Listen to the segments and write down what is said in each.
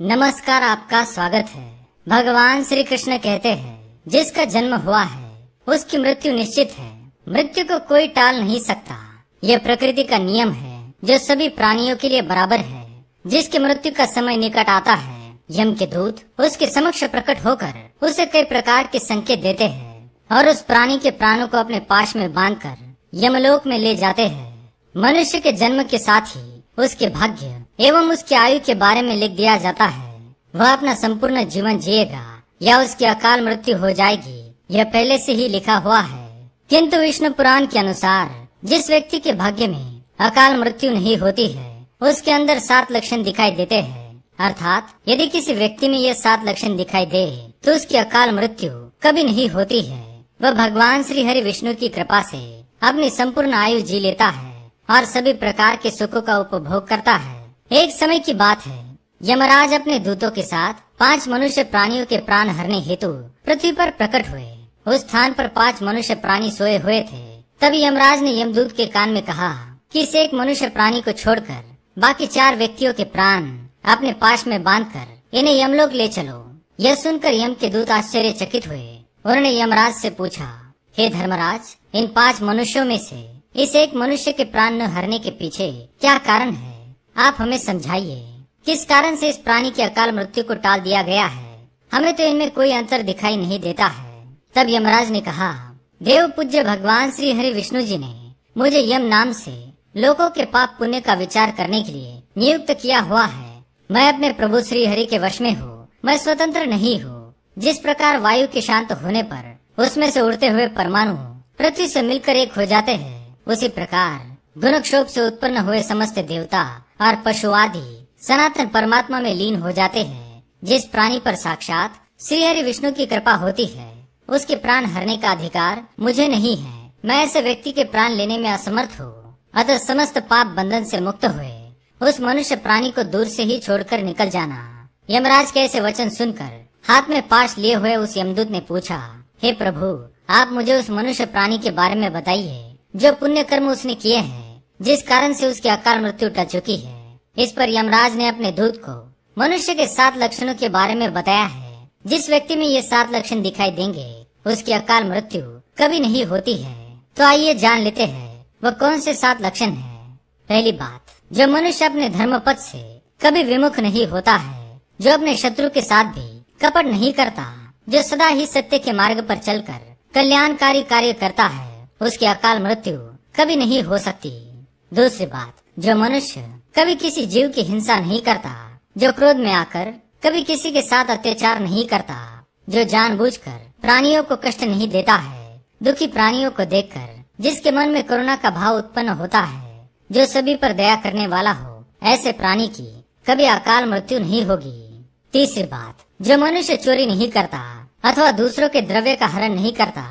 नमस्कार, आपका स्वागत है। भगवान श्री कृष्ण कहते हैं, जिसका जन्म हुआ है उसकी मृत्यु निश्चित है। मृत्यु को कोई टाल नहीं सकता। यह प्रकृति का नियम है जो सभी प्राणियों के लिए बराबर है। जिसकी मृत्यु का समय निकट आता है, यम के दूत उसके समक्ष प्रकट होकर उसे कई प्रकार के संकेत देते हैं और उस प्राणी के प्राणों को अपने पाश में बांधकर यमलोक में ले जाते हैं। मनुष्य के जन्म के साथ ही उसके भाग्य एवं उसकी आयु के बारे में लिख दिया जाता है। वह अपना संपूर्ण जीवन जिएगा या उसकी अकाल मृत्यु हो जाएगी, यह पहले से ही लिखा हुआ है। किंतु विष्णु पुराण के अनुसार जिस व्यक्ति के भाग्य में अकाल मृत्यु नहीं होती है, उसके अंदर 7 लक्षण दिखाई देते हैं। अर्थात यदि किसी व्यक्ति में ये 7 लक्षण दिखाई दे तो उसकी अकाल मृत्यु कभी नहीं होती है। वह भगवान श्री हरि विष्णु की कृपा से अपनी संपूर्ण आयु जी लेता है और सभी प्रकार के सुखों का उपभोग करता है। एक समय की बात है, यमराज अपने दूतों के साथ 5 मनुष्य प्राणियों के प्राण हरने हेतु पृथ्वी पर प्रकट हुए। उस स्थान पर 5 मनुष्य प्राणी सोए हुए थे। तभी यमराज ने यमदूत के कान में कहा कि इस एक मनुष्य प्राणी को छोड़कर बाकी 4 व्यक्तियों के प्राण अपने पाश में बांधकर इन्हें यमलोक ले चलो। यह सुनकर यम के दूत आश्चर्यचकित हुए। उन्होंने यमराज से पूछा, हे धर्मराज, इन 5 मनुष्यों में से इस एक मनुष्य के प्राण न हरने के पीछे क्या कारण है? आप हमें समझाइए। किस कारण से इस प्राणी की अकाल मृत्यु को टाल दिया गया है? हमें तो इनमें कोई अंतर दिखाई नहीं देता है। तब यमराज ने कहा, देव पूज्य भगवान श्री हरि विष्णु जी ने मुझे यम नाम से लोगों के पाप पुण्य का विचार करने के लिए नियुक्त किया हुआ है। मैं अपने प्रभु श्री हरि के वश में हूँ। मैं स्वतंत्र नहीं हूँ। जिस प्रकार वायु के शांत होने पर उसमें से उड़ते हुए परमाणु पृथ्वी से मिलकर एक हो जाते हैं, उसी प्रकार गुणक्षोभ से उत्पन्न हुए समस्त देवता और पशु आदि सनातन परमात्मा में लीन हो जाते हैं। जिस प्राणी पर साक्षात श्री हरि विष्णु की कृपा होती है, उसके प्राण हरने का अधिकार मुझे नहीं है। मैं ऐसे व्यक्ति के प्राण लेने में असमर्थ हूँ। अतः समस्त पाप बंधन से मुक्त हुए उस मनुष्य प्राणी को दूर से ही छोड़कर निकल जाना। यमराज के ऐसे वचन सुनकर हाथ में पाश लिए हुए उस यमदूत ने पूछा, हे प्रभु, आप मुझे उस मनुष्य प्राणी के बारे में बताइए जो पुण्य कर्म उसने किए हैं, जिस कारण से उसकी अकाल मृत्यु टल चुकी है। इस पर यमराज ने अपने दूत को मनुष्य के 7 लक्षणों के बारे में बताया है। जिस व्यक्ति में ये 7 लक्षण दिखाई देंगे, उसकी अकाल मृत्यु कभी नहीं होती है। तो आइए जान लेते हैं वह कौन से 7 लक्षण हैं। पहली बात, जो मनुष्य अपने धर्म पथ से कभी विमुख नहीं होता है, जो अपने शत्रु के साथ भी कपट नहीं करता, जो सदा ही सत्य के मार्ग पर चलकर कल्याणकारी कार्य करता है, उसकी अकाल मृत्यु कभी नहीं हो सकती। दूसरी बात, जो मनुष्य कभी किसी जीव की हिंसा नहीं करता, जो क्रोध में आकर कभी किसी के साथ अत्याचार नहीं करता, जो जानबूझकर प्राणियों को कष्ट नहीं देता है, दुखी प्राणियों को देखकर जिसके मन में करुणा का भाव उत्पन्न होता है, जो सभी पर दया करने वाला हो, ऐसे प्राणी की कभी अकाल मृत्यु नहीं होगी। तीसरी बात, जो मनुष्य चोरी नहीं करता अथवा दूसरों के द्रव्य का हरण नहीं करता,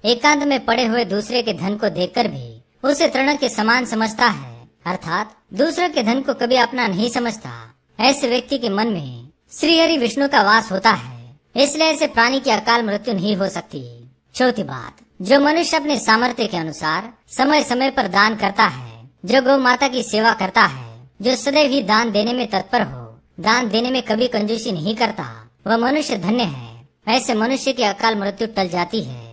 एकांत में पड़े हुए दूसरे के धन को देखकर भी उसे तृण के समान समझता है, अर्थात दूसरों के धन को कभी अपना नहीं समझता, ऐसे व्यक्ति के मन में श्री हरि विष्णु का वास होता है। इसलिए ऐसे प्राणी की अकाल मृत्यु नहीं हो सकती। चौथी बात, जो मनुष्य अपने सामर्थ्य के अनुसार समय समय पर दान करता है, जो गौ माता की सेवा करता है, जो सदैव ही दान देने में तत्पर हो, दान देने में कभी कंजूसी नहीं करता, वह मनुष्य धन्य है। ऐसे मनुष्य की अकाल मृत्यु टल जाती है।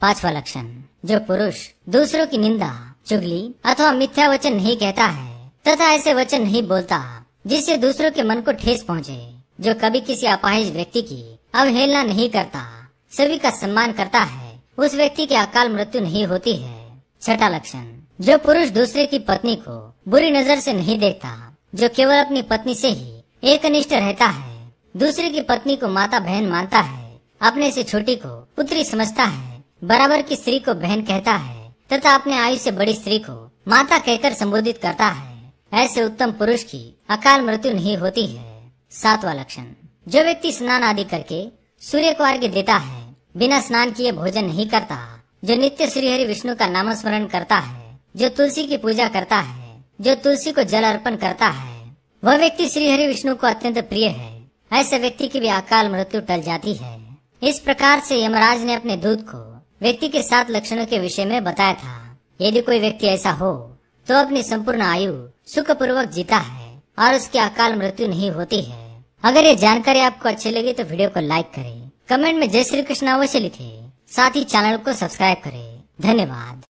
5वां लक्षण, जो पुरुष दूसरों की निंदा, चुगली अथवा मिथ्या वचन नहीं कहता है तथा ऐसे वचन नहीं बोलता जिससे दूसरों के मन को ठेस पहुँचे, जो कभी किसी अपाहिज व्यक्ति की अवहेलना नहीं करता, सभी का सम्मान करता है, उस व्यक्ति की अकाल मृत्यु नहीं होती है। 6वां लक्षण, जो पुरुष दूसरे की पत्नी को बुरी नजर से नहीं देखता, जो केवल अपनी पत्नी से ही एकनिष्ठ रहता है, दूसरे की पत्नी को माता बहन मानता है, अपने से छोटी को पुत्री समझता है, बराबर की स्त्री को बहन कहता है तथा अपने आयु से बड़ी स्त्री को माता कहकर संबोधित करता है, ऐसे उत्तम पुरुष की अकाल मृत्यु नहीं होती है। 7वां लक्षण, जो व्यक्ति स्नान आदि करके सूर्य को अर्घ्य देता है, बिना स्नान किए भोजन नहीं करता, जो नित्य श्री हरि विष्णु का नाम स्मरण करता है, जो तुलसी की पूजा करता है, जो तुलसी को जल अर्पण करता है, वह व्यक्ति श्री हरि विष्णु को अत्यंत प्रिय है। ऐसे व्यक्ति की भी अकाल मृत्यु टल जाती है। इस प्रकार से यमराज ने अपने दूत को व्यक्ति के 7 लक्षणों के विषय में बताया था। यदि कोई व्यक्ति ऐसा हो तो अपनी संपूर्ण आयु सुखपूर्वक जीता है और उसकी अकाल मृत्यु नहीं होती है। अगर ये जानकारी आपको अच्छी लगी तो वीडियो को लाइक करें, कमेंट में जय श्री कृष्ण अवश्य लिखें, साथ ही चैनल को सब्सक्राइब करें। धन्यवाद।